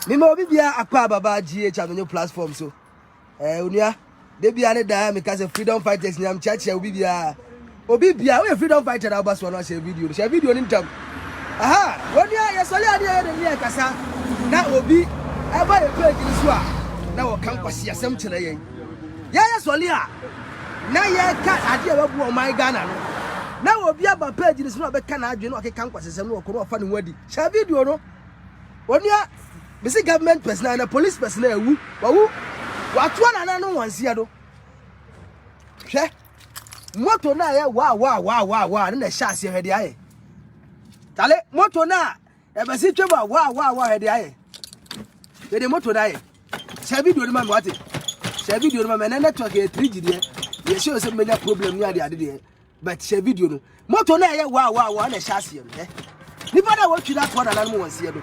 Me mo bibia akwa baba GH on your platform so. Unia de bia ne da me ka freedom fighters nyam chacha obibia. Obibia we freedom fighter na obaso no share video. Share video ni ntam. Aha, wonia yesole ade ye de kasa. Na obi e ba ye page ni so a na wo kan kwase asem kire yen. Ya yesole a na ye ka ade e babu o man Ghana no. Na obi aba page ni so be ka na adwe no okeka kwase asem no okoro ofa ne wadi. Share video no. Wonia Missy government person and a police person who what one and no one see do. She moto na wow and the shots here the eye. Tale moto na e be si tweba wow the eye. The moto die. She video man what it. She video man na network e 3G there. You show some many problem near the other there. But she video no. Moto na wow and the shots here. Nipa na what you that one and no one see do.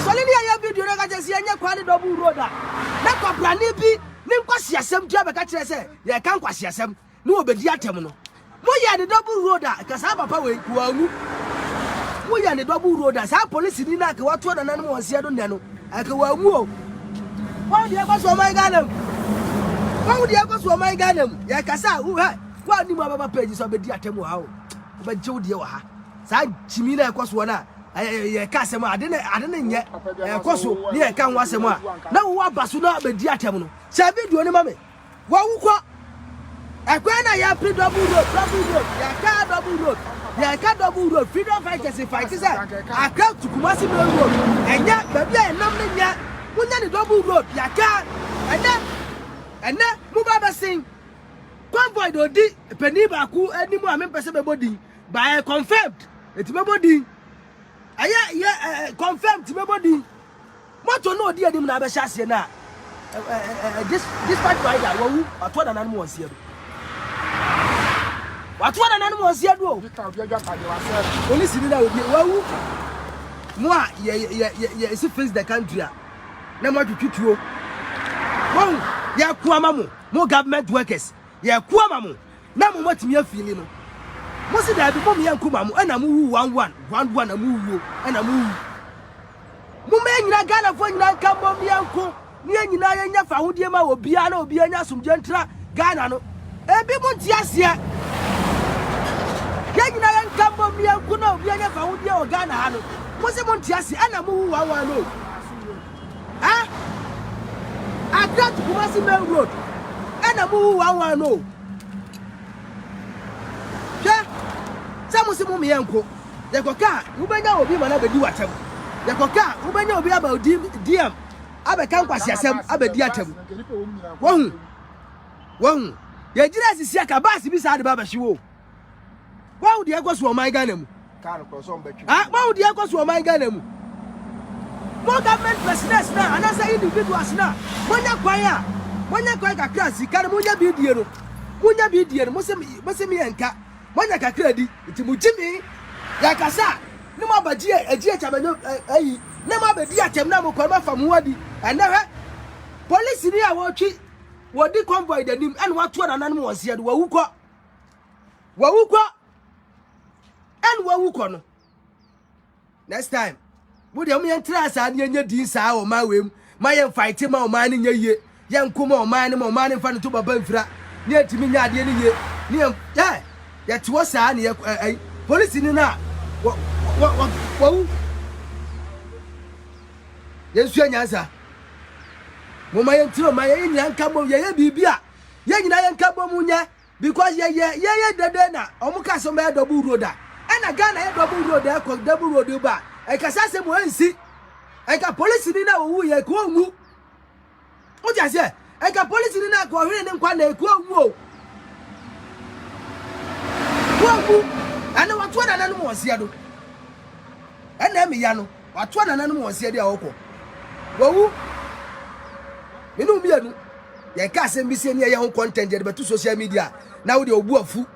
Solini ya video na ka jesi anya kwani double road a na kwabrane bi ni nkwasi asem tu abeka kire se ye kan kwasi asem ni obedi atem no mo ya the double road a ka sa papa we kuanu mo ya the double road a sa police ni na ka wato na nan mo wansia do ne no aka wamu o wa de ko so man Ghana wa de ko so man Ghana ya ka sa wa ni mo baba page so obedi atem ha o obedi wo de wa ha sa chimi na ko so na ye ka asem ade ne nye koso ni ye kan wasem a na wo abaso na be di atem no sha video ni mame wo wukọ ekwa na ya pre double road ya ka double road freedom fighters fight say aka tukumasi me road enya baby e nam ne nya munya ni double road ya ka ene mu baba sing convoy do di peni ba ku animu a me pese be body by confirmed it me body aya confirmed me body moto no di adim na be hyase na this part rider wo ato da nan mo wansie do wato da nan mo wansie do police ni na obi wo mo a ye is face the country a na mo twitwuo wo ya kuama mo government workers ya kuama mo na mo matimi afili no Mosi da bi mom yankuma mu ana mu 11 na mu wuo ana mu mu me nyina Ghana fo nyina kan bom yanku ni nyina yenya fa hodie ma obia na obia nya asomje ntra Ghana no ebi mu ntiase ya nyina yankan bom yanku na obia nya fa hodie o Ghana ha no mosi mu ntiase ana mu 11 no ha adat Kumasi main road ana mu 11 no Samusimu miyanko yakoka ubenya obi mana bedi watem yakoka ubenya obi aba DM abeka nkwasi asem abedi atem won ye jira sisi aka basi bi sa de baba hyiwo wawu de yakoso o man Ghana mu wawu de yakoso o man Ghana mu mo government presidents na anasa individuals na monya kwan kakra sika no monya bi die no mo se mi enka Manya kakra di nti mujimi ya kasa ni mo abaji eji chabanyo ayi na mo abedi atem na mo kwa ma fam wadi ana police ni a wo di convoy de nim en wato na nan mo wansia de wawukọ no next time mo de mo yentra sa na nya din sa o ma wem ma yen fight ma o ma ni nya ye yen kuma o ma ni fa no to baba mfira ni atimi nya ade ni ye ni ya tuwa saa ni police ni na wo yesu anyansa mo ma yentiro ma ye nyina nka mo ye bibia ye nyina ye nka bo mu nya because ye dede na omuka so ma double road a na Ghana ye double road e ko double road ba e ka sase mo ansi e ka police ni na wo ye ko mu o ja se e ka police ni na ko hwere ni nkwa na e ko mu o Wabu ana watu na nanu mo wansia do ena me ya no watu na nanu mo wansia de awoko wawu menu bianu ye ka asem bi se ne ye ho content de betu social media na wo de obu afu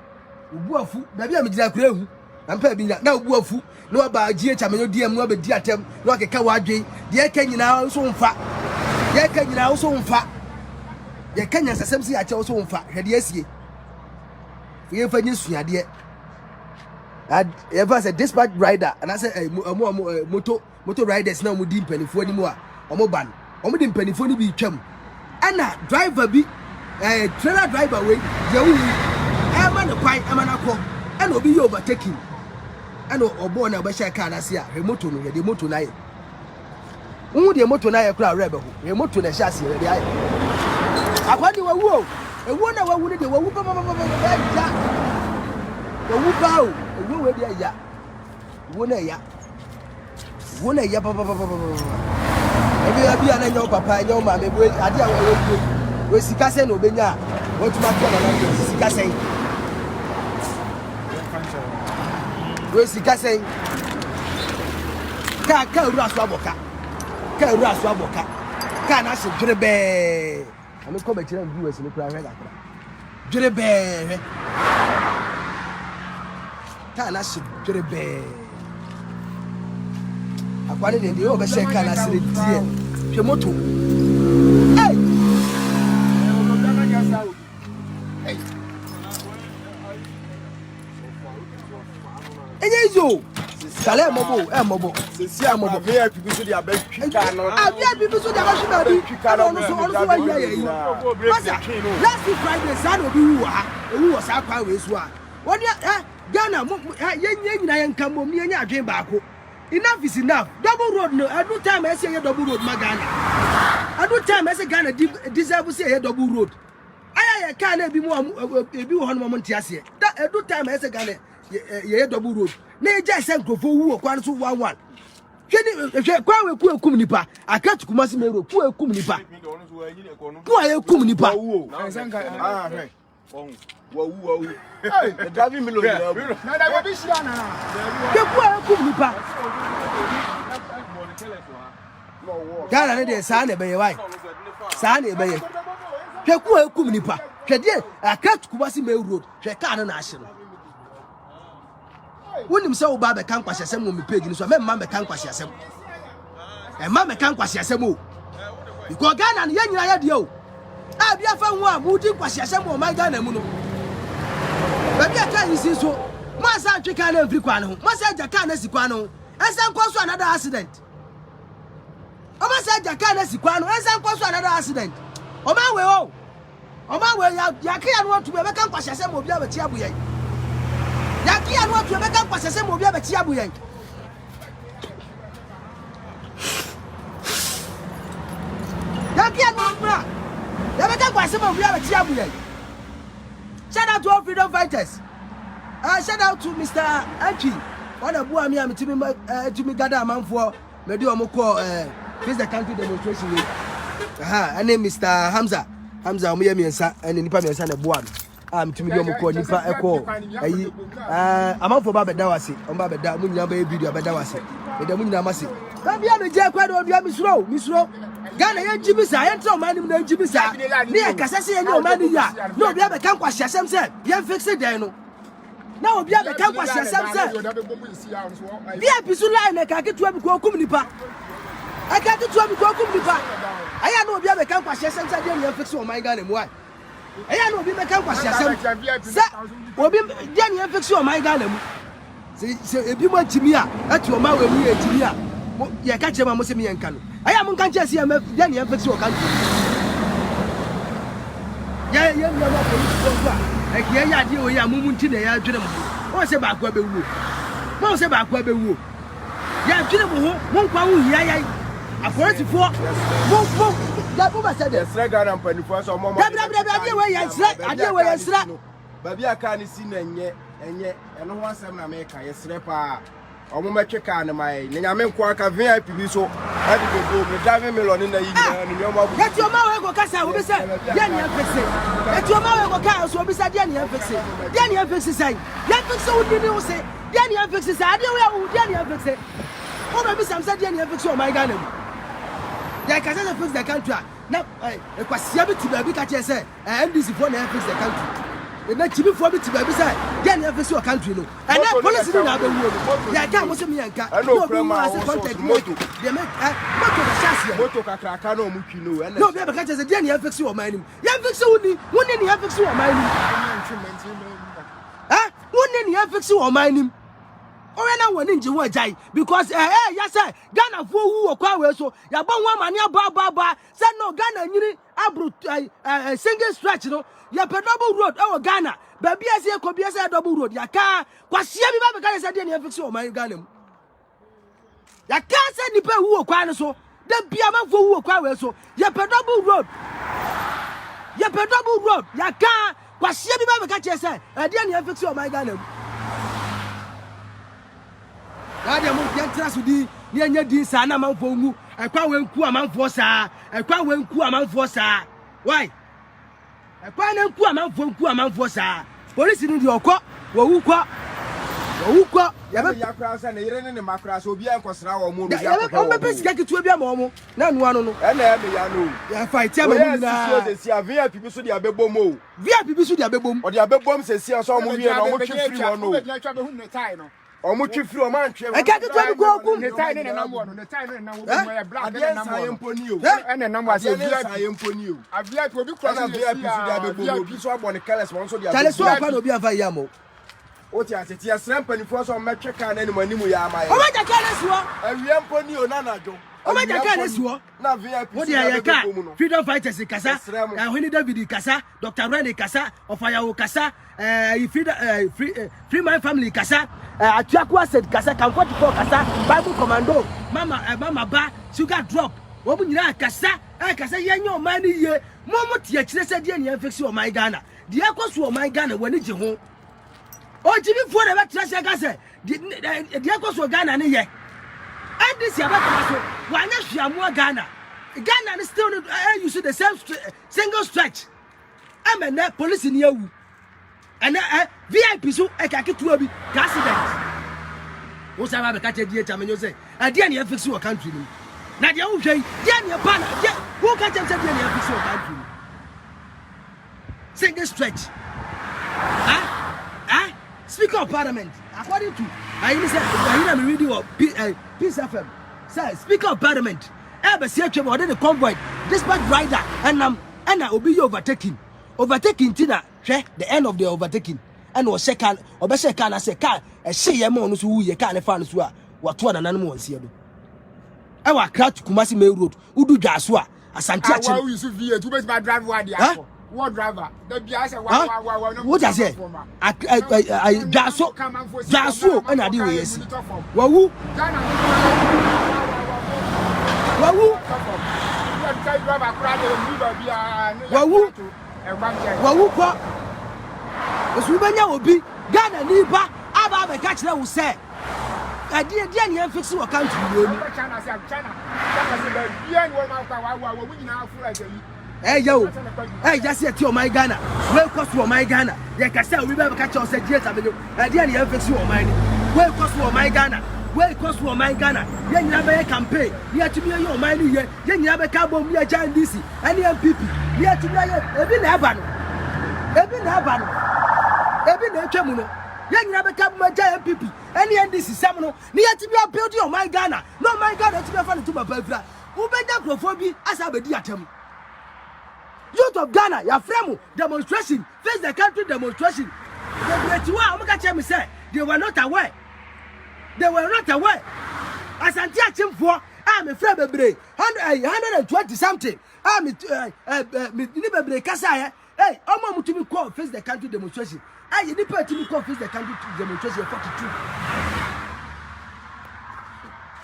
da bia me gira kura hu ampa bi na obu afu na wa ba gie chamanyo DM na obedi atem na okeka wa adwen de ka nyina so mfa ye ka nyina so mfa ye ka nyansa sem si a che so mfa hwede asie ye fa nyi suade e ever say dispatch rider and I say moto motor riders na mo di mpanifo ni mu a omo ban omo di mpanifo ni bi twam ana driver bi trailer driver we ye wu ma ne kwan ma na ko ana obi ye overtaking ana obo na ba sha car na se a remote no ye de motor na ye wu de motor na ye kura rebe ho remote na sha se ye de aye akwani wa wu ewu na wa wu ne de wa wu pa ya ewu pa o ewu we de ya ewu na ya pa ebi ana nyo papa nyo ma me bo ade a we sika se na obenya o tuma to na na sika se we sika se ka ru aso aboka ka na se dwere be ami ko be kire ndu we se ni kura hwe gakra dwere be ka na se dwere be akwani de o be se ka na se die hwe moto Enyezo kale mobo sesi amobo VIP bi so dia ba twika no VIP bi so dia ba shima bi no so wa ya yi last Friday san obi wu ha ewu wo sa kwa we so a woni Ghana ye nyina ye nkambo mi enya adwen baako enough is enough double road no every time I say double road magana every time I say Ghana deserve say double road aya ka na ebi mu ebi wo hono mo ntiase every time I say Ghana ye double road na eja se nkrofo wu okwan so 11 hwe kwa we ku ekum nipa akatu kumasi mero ku ekum nipa ku ekum nipa hwe wa hey David Milo na da bi shira na ku ekum nipa Ghana ne de sa na be ye wai sa na be ye hwe ku ekum nipa hwe de akatu kumasi mero road hwe ka na ahye no wonim se wo ba be kan kwasiasem wo me page ni so me mma be kan kwasiasem mma me kan kwasiasem o because Ghana ne nyina ya de o a bia fa ho a mu di kwasiasem o man Ghana mu no ba bia ka yisi so ma sa atweka na mfiri kwa ne ho ma sa jaka na sikwa no ensan kwa so another accident o ma sa jaka na sikwa no ensan kwa so another accident o ma we ya ka ya no to be kan kwasiasem o bia ba ti aboye Yaki anu atu ebeka kwasese mo bia beti abu yen. Yaki anu bra. Ebeka kwasese mo bia beti abu yen. Shout out to all freedom fighters. Shout out to Mr. Aki. One abu ami timi gather amanfo me di omo call face the country demonstration. And name Mr. Hamza omo ye miensa and nipa miensa na bu am. Timi yo mko nipa eko ayi amanfo ba beda wase on ba beda munyina ba video beda wase beda munyina mase ba bia no je kwa do dua misro Ghana ye jibisa ye ntra omanim na jibisa ne ye kasase ye omani ya no obi be kan kwahye asem se ye fix den no na obi be kan kwahye asem se bia bisu line na ka ketua bi ko kum nipa aka ketua bi ko kum nipa aya no obi be kan kwahye asem se de ye fix omani Ghana mu ai eya no obi meka kwasiasem se obi dia ne fix o my Ghana mu se ebi mo timi a ati o ma we mu etimi a ye ka chema mo se mi yenka no eya mo kan chese dia ne fix o kan ye no ma police ko a e ye ya de o ya mumu nti na ya dwene mo o se ba akwa be wuo mo se ba akwa be wuo ya dwene mo ho mo nkwa hu hia ya apolitifo mo da bu ba se de sra Ghana mpanifo so mo ade we ya sra ba bia ka ni si na enye eno ho asem na me ka ye sra pa omo metwe ka ne mai ne nyame nko aka VIP bi so ade go me David Milo na yi na ni nyoma bu eti o ma we go kasa wo bi se dia ne fixe eti o ma we go ka so bi se dia ne fixe sai ya fixe wo ni wo se dia ne fixe sai ade we wo dia ne fixe o ba bi sam se dia ne fixe o my Ghana mu ya kasa se fix the country na kwasia bi ti ba bi ka che se NDC for na fix the country na chibi for bi ti ba bi se dia ne fix your country no and na police ni na be wo ya ka mo se mi yanka no bi mo as contact moto they make moto da chassis moto kakraka na o mu twi no no bi ka che se dia ne fix your man nim ya fix woni ni ya fix your man nim woni ni ya fix your man nim Orena woni nje ho ajai because ya say Ghana fo wu okwa we so ya bon wa mane ba say no Ghana nyiri abru single stretch no ya pe double road e wo Ghana ba bia say ko bia say double road ya ka kwasia bi ba be ka say de na fix o man Ghana mu ya ka say nipa wu okwa ne so de bia man fo wu okwa we so ya pe double road ya ka kwasia bi ba be ka say de na fix o man Ghana mu Nadia mo yentra so di ni anya di sa na manfo mu ekwa wenku amanfo sa why ekwa na nku amanfo sa police ni di okọ wo wukọ ya be yakra sa na yire ne makra so obi enkosra wo mu no ya be o be pesika kitu bia ma mo na anu anu no e na ya me ya no ya fight ya ma mu na so se sia VIP bi so di abebom o VIP bi so di abebom o di abebom se sia so mo wie no mo twi free wo no omo twi free o man twi e ka kitu bi go ogun ne tai ne nam wo no ne tai ne nam wo mo ya black ne nam wo mponi o e ne nam wa se VIP mponi o a VIP obi cross na VIP so di abebom obi so abone kales mo so di tale so apa no obi afa ya mo o ti aseti ya srampa fo so metwe kan na animu ya amaye o ma ja kale so awie mponi o na najo o ma ja kale so na VIP wo dia ya ka freedom fighters kasa Honi David kasa Dr. Rene kasa Ofayawo kasa free my family kasa Atuakwa said kasa Comfort kasa Bible commando mama ba sugar drop wo mu nyina kasa kasa yenyo man ye mo tie kire se de ne fix o my Ghana de akoso o my Ghana wani je ho o jibi fo de betra se kasa de akoso Ghana ne ye and this ya betra so wanya hwiamu Ghana is still you see the same single stretch and then police in you and VIP so e ka ketu obi accident wo say ba be ka che die chamenyo say e dia ne fix your country ni na dia wo hwei dia ne ba na dia wo ka che dia ne fix your country ni single stretch Speaker of Parliament according to I hear me reading of Peace FM say Speaker of Parliament ebe see atwa bo the convoy dispatch rider and obi you overtaking tina hwe the end of the overtaking and o second obe second na say car e hye mo no so wuye car ne fa no so a wato na nanom wonse do e wa krat Kumasi main road udu dwaso a Asante achi wa use V8 tu be ma drive one dey akọ what driver the bia say wa no what I say dwaso and ade we yes wawu kwa osu benya obi Ghana ni ba aba be ka kire wo se ade ne fix wo country ni China say bia ni wo ma kwa wa wo nyina afura ayi yo just say to my Ghana we cost wo my Ghana ye ka say we be ka kire wo se die tabenyo ade ne fix wo my ni we cost wo my Ghana where cost for my Ghana ye nyina be campaign ye atumi ye o man ni ye nyina be ka bom ye jan DC ani MPP ye atumi ye ebi na aba no ebi na atwamu no ye nyina be ka bom jan MPP ani NDC sam no ni atumi build your my Ghana no my Ghana atumi fa no to baba fira wo be ja krofo bi asa be di atam youth of Ghana ya frame demonstration face the country demonstration the great one o ka che me say they were not aware Asante achimfo me frɛ bebre 120 something me ni bebre kasa ye omo mutumi call face the country demonstration ni pa tumi call face the country demonstration 42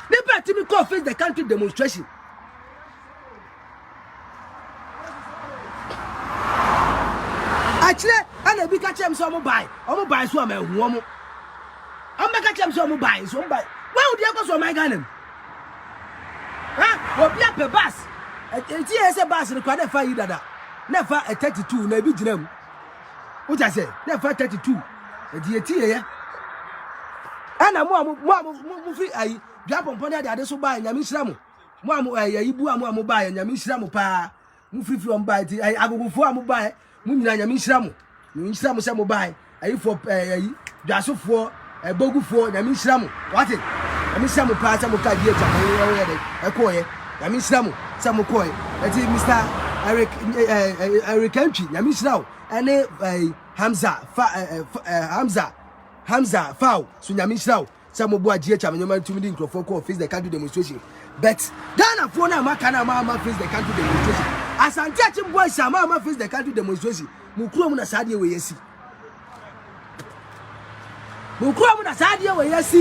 ni pa tumi call face the country demonstration actually ana bi ka chem so omo buy so am ehu omo Ambeka chem so mo buy so buy why would you go so my Ghana obi ape bus enti ese bus no kwa na fa yi dada na fa 32 na bi ginam wo ja say na fa 32 enti ye ana mo fi ayi dwa pompon na ade so buy nyame hira mo ayi bu amu buy nyame hira mo pa mo free on buy ti agogofo amu buy mo nyina nyame hira mo se mo buy ayi for ayi dwasofo Bogufo nyame hiramu what it nyame hiramu pa se mo ka die ta wo ye de ekoye nyame hiramu se mo koye eti Mr. Eric Country nyame hiramu ene Hamza Fao so nyame hiramu some of what GH and human to me for face the country demonstration. But Ghana for now, Makana face the country demonstration. As I'm touching boys, Sama face the country demonstration. Mukrum Sadia way, yes. Mukrum Sadia way, yes.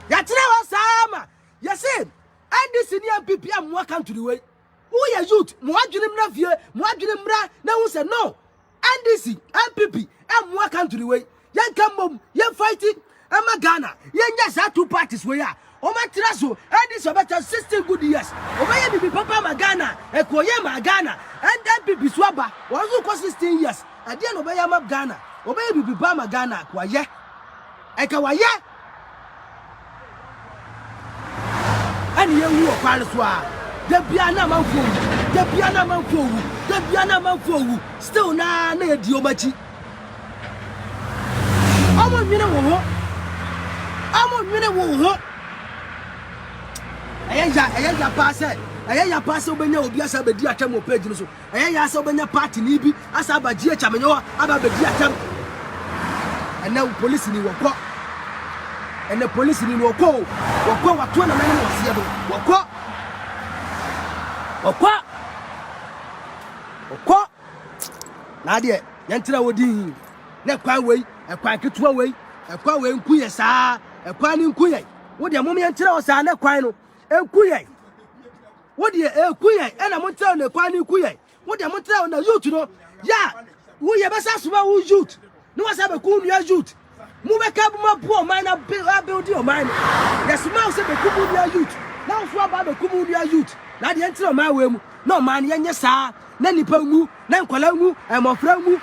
Yatrawa Sama, yes, and this senior PPM welcome to the way. Who are youth? Mwajunim Navia, Mwajunim Bra, no one said no. NDC, MPP, and welcome to the way. Yan come, yan fighting, and Ghana. Yan just had 2 parties where ya. O matraso, and this about 16 good years. Obey me, Papa Magana, and Koyama Ghana, and MPP Swaba, was who 16 years. I didn't obey Yama Ghana, obey me, Papa Ghana, Kwaye, Ekawaye. And you are Palaswa. The piano man for the piano man for the piano man for still na na diomachi. Amo nyina wo. Aya pass obenya obi asa bedi atam o page no so. Aya asa obenya party ni bi asa abaji achamenyo aba bedi atam. And now police ni woko. And the police ni woko watu na mane wasiye do. Okwa na de yantra wodi na kwan wei ekwan ketuwa wei ekwan wei nkuye saa ekwan ni nkuye wodi amom yantra o saa na kwan no enkuye wodi ekuye ena montra na kwan ni nkuye wodi montra na youth no ya wo ye besa suba wo youth no wasa be ku nua youth mu be ka bu mapo man na build o man yes ma se be ku nua youth na so aba be ku nua youth na de ntira ma we mu no man yenye saa na nipa mu na nkwala mu emofra mu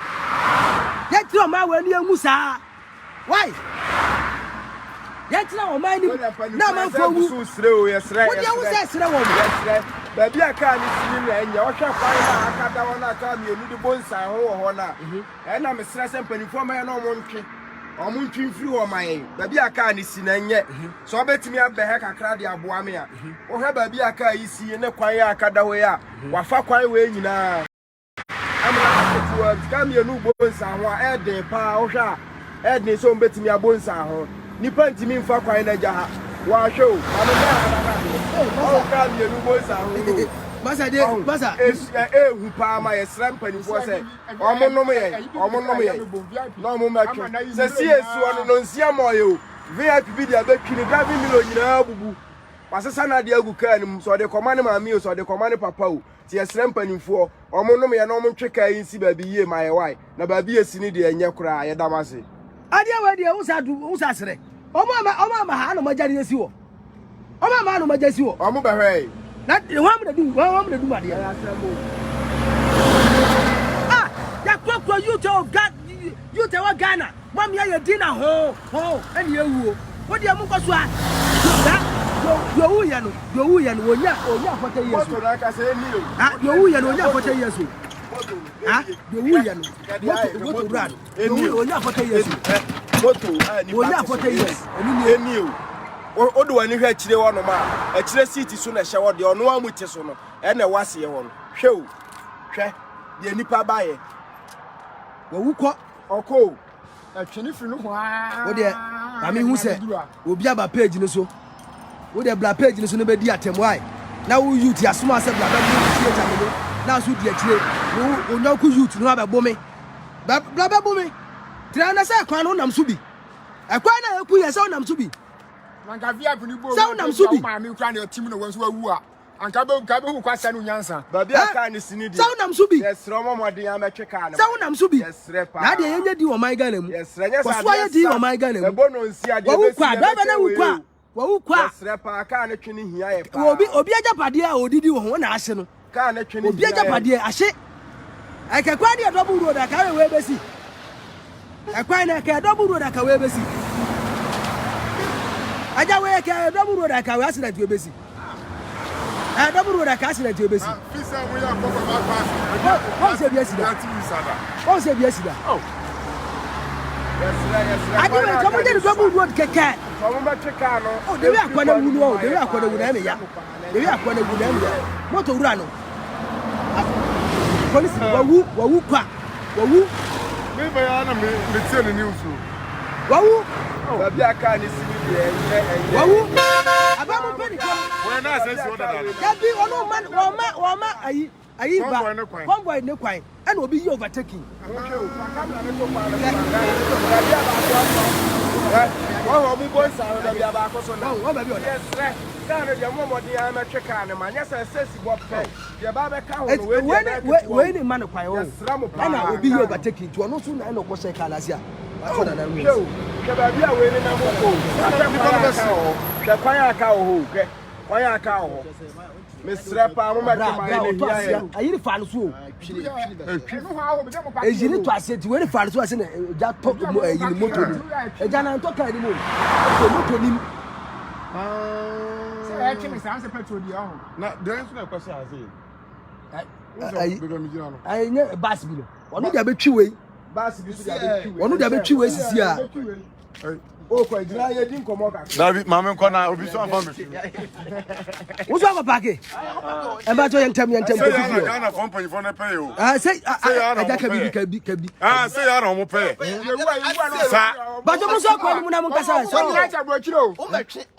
ye ntira ma we ni emu saa why ye ntira o man ni na man fo mu so sire o yesre wo de wo se sire wo mu yesre ba bia ka ni sini na enya wo hwa kwan na akada wona aka mi enu di bonsa ho na e na me sire se mpanifo ma na omo ntwe omo ntwimfiri wo man ba bia ka ni sini na nye so obetimi abehe kakra de aboa me a wo hwa ba bia ka yi si ne kwan ya akada ho ya wafa kwan we nyina amra tuwa ka mi enu bonsa ho a e de pa wo hwa e de so mbetimi abonsa ho nipa ntimi mfa kwan na jaha wa show o ka mi enu bonsa ho masa hu pa ma yesra mpanifo se omonom ye no mo matwo se siesu ono no nsia moyo VIP bi dia betwini driving million nyina bubu wasesa na de agu ka nim so de komane ma mi so de komane papa o ti yesra mpanifo omonom ye no mo ntwe ka yin si ba bi ye ma ye wai na ba bi esi ni de enye kura ye damase adia we de usa sere omo ma ha no majari esi wo omo ma no majari esi wo omo ba hwe na wa mu do ma de ya kwakwa you te wa Ghana mam ya dina ho eni ewu o de am kwaso a yo wu ye no onya 40 years moto na ka se ni o yo wu ye no onya 40 years o yo wu ye no moto run onya 40 years moto ni onya 40 years eni o odo wani hwa kire wono ma akire city so na hye wo de ono amu ti so no e na wase ye wono hwe de nipa baye wo wuko oko atwene firi no hwa wo de ami hu se obi aba page ni so wo de bla page ni so no be di atem why na wo youth asoma se bla ba di tie jamelo na so di akire wo onyaku youth no aba bomi bla ba bomi tira na se kwan no nam so bi ekwan na eku ye se nam so bi Anka VIP ni bo ma mi kra na team no wanso awu a anka be hu kwasa no nyansa ba bia ka ni sini di sawo nam so bi yes ro momode ametwe ka na sawo nam so bi yes repa na de yenye di o man Ghana mu yes renya sa so ye di o man Ghana mu ebo no nsi ade be si ba na wukwa wo kwa yes repa ka na twini hia ye pa obi ajapade a odidi wo ho na ahye no ka na twini obi ajapade ahye akakwa de double road aka we besi akwa na ka double road aka we besi aja we ka double road aka we accident we besi double road aka accident we besi fisa we ya papa ma pass o se bi accident o se bi accident oh yes adi we ko mo de double road keke ko mo tweka no o de we akwana wunu o de we akwana wunu na ya de we akwana wunu na ya moto wura no police wawu kwa wawu me ba ya na me tie ni news wawu Baby aka ni sini de enye. Wawu. Abamu pedi ko. When I say so that. Yabi ono man wo ma ayi ba. Convoy ne kwan. And obi yi overtaking. Wo mu boy sa da bia ba akoso na. Wo ba bi ona. Yes, right. Kana dia mo modi an ma tweka ne ma nya se sesi bo pe. Dia ba be ka ho no we ni man kwan wo. Ana obi yi overtaking to ono so na no ko se kala sia. Wa na na ru. Ke ba bia we ni na mo ko. The kwan aka ho ke. Kwan aka ho. Mesra pa mo ma twema ni hia. Ayi ni fa no so. Ejini to ase ti we ni fa no so ase na ja to yi ni moto ni. Eja na to ka ni mo. Moto ni. Say actually say petrol di ho. Na den so na kwase ase. Ayi nye bus bi no. Onu dia betwi we. Bas bi so dia betwi we. Onu dia betwi we sisi a. O ko ejira ye din komo ka. David mama nko na obi so afa me. Wo so papa ke? E ba to yentem Say ya na company for na pay o. Say eja kabi. Say ya na mo pay. Sa. Ba to mo so ko mu na mo kasa so. O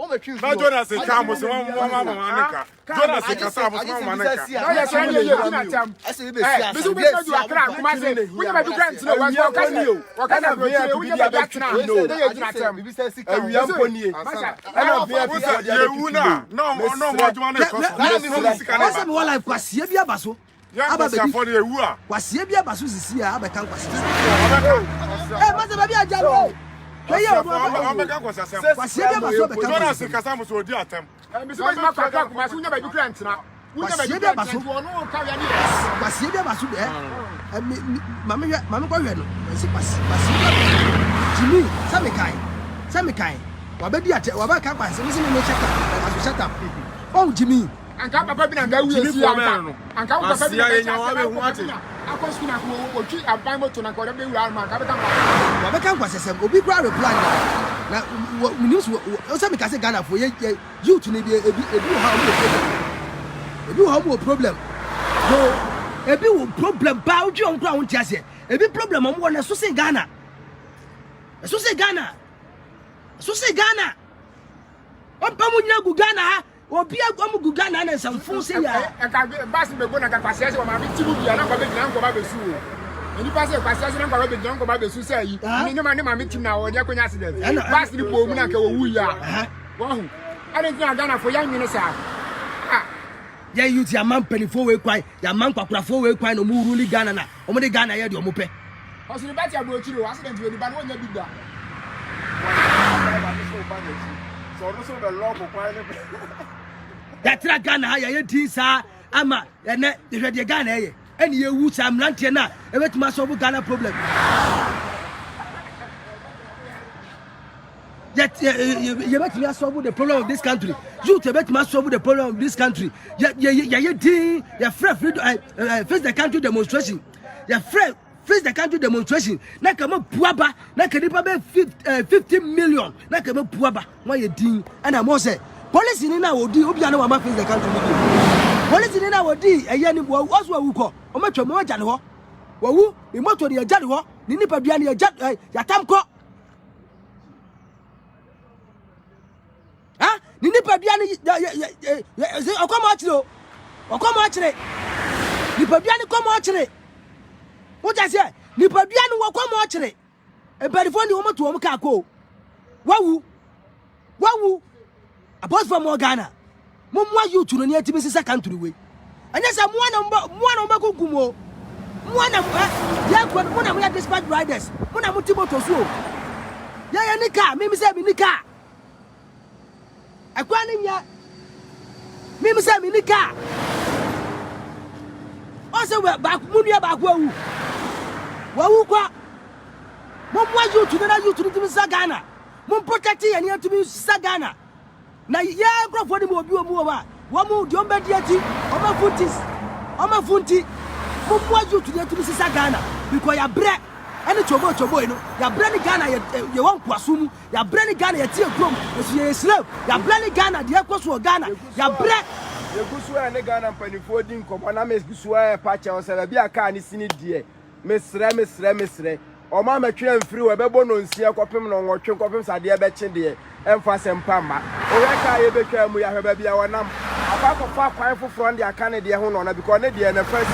metwi. Na Jonas say ka mo so mama nka. Jonas say kasa mo so mama nka. No ya say ye na tam. Ase be sia. Bisu be do akra kuma say. We ma do grant no wa so kasa. Wa kasa do ye we dey be tena. Dey na tam. Bibi say sika. Awia mponie. Ana bia bisa ye wu na. No mo adwuma na ko. Na mi ho sika na. Asa me wala kwasie bia baso. Aba be for the ewu a. Kwasie bia baso sisi a abeka kwasie. Ma se ba bia jalo. Keye o Omeka kwasasem. Kwasie bia baso beka. Jonas kasa mo so odi atem. Bisu be ma kwakwa kuma so nya ba du grant na. Kwasie bia baso. Kwasie bia baso de. Mama kwa hwe no. Si kwasie. Jimmy, Sami kai. Wabedi ate wabaka kwanse misi me check up. Shut up. Oh Jimmy. Anka papa bi na ga wi esi anka. Anka papa bi na ga nya wa be hu ate. Akọsku na ko otwi aban moto na ko da be wura ma ka be kan kwa. Wabaka kwase sem obi kura reply na news o Sami ka se Ghana for youth ni bi ebi ha mo problem. No ebi wo problem ba oju on kura won ti ase. Ebi problem mo won na so se Ghana. So say Ghana. Opa mu nyina gu Ghana ha. Obi agwa gu Ghana na samfo se ya. E ka bas be go na ka kwase se o ma bi tibu bia na kwa be gina nko ba be su o. Ni pass e kwase se na kwa be gina nko ba be su se yi. Ni ma mi tim na o je kwanya accident. Bas ni bo mu na ka wo wu ya. Wo hu. Ade gina Ghana fo ya nwene sa. Ya youth ya man penifo we kwan, ya man kwakurafo we kwan no mu ruli Ghana na. O mo de Ghana ye de o mo pe. Osini bati agbo chiro accident we ni ba no nya bigda. Ya tra Ghana ya ye tin sa ama ya ne de hwe de Ghana ye. Eni ye wu sa mrantie na e betima solve Ghana problem. Yet you betima solve the problem of this country. You betima solve the problem of this country. Ya tin ya face the country demonstration. Ya face the country demonstration na kama puaba na kanipa be 50 million na kama puaba why you din and mo say police ni na odi obi na wa ma face the country police ni na odi eye ni wo oso awu ko o matwa mo agya ne ho wawu ni moto ni agya ne ho ni nipa bia ni agya ya tam ko ha ni nipa bia ni okomo achire nipa bia ni komo achire what I say? Ni pabia no wakwa mo akire. E berifo ni wo moto wo ka ko. Wawu. Apart from Ghana. Mo you to no near to Mrs. country way. And yes, I'm one of Makukumo. One of one of my dispatch riders. One of Mutimoto so. Ya nika, mimi say mi nika. Akwani nya. Mimi say mi nika. Also we back munia back wawu. Wawu kwa. Mo you to na you to Mrs. Ghana. Mo protect ya ni to Mrs. Ghana. Na ya grofo ni mo bi omu wa. Wo mu di ombe di ati, oma funti. Mo you to Mrs. Ghana because ya bre any chobo no. Ya bre ni Ghana ye won kwasum. Ya bre ni Ghana ye tie krom. Ye slave. Ya bre ni Ghana de ekwoso Ghana. Ya bre Yegusuwa ne Ghana mpanifo di nkomo na megusuwa pacha o sala bia ka ni sini die mesre o ma metwe amfiri we bebo no nsia kopem no nwotwe kopem sade beche de emfa sempa ma o we ka ye betwa mu ya hweba bia wonam afa kwan foforo de aka ne de ho no na because ne de na first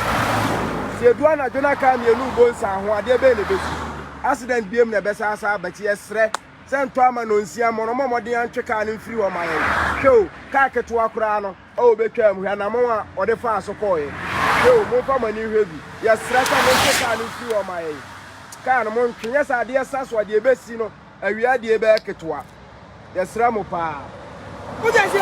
se dua na jona ka mienu bonsa ho ade be ne besu accident biem na besa asa abachi esre sento ama no nsia mo no momode antwe ka ne mfiri wo maye hwe ka keto akura no o betwa mu hwa na mo a ode fa asokoye hwe mo fa mani hwe bi yesre ka mo ntwe ka ne mfiri wo maye ka no mo ntwe sa ade saso ade besi no awia de be ketoa yesre mo pa o je se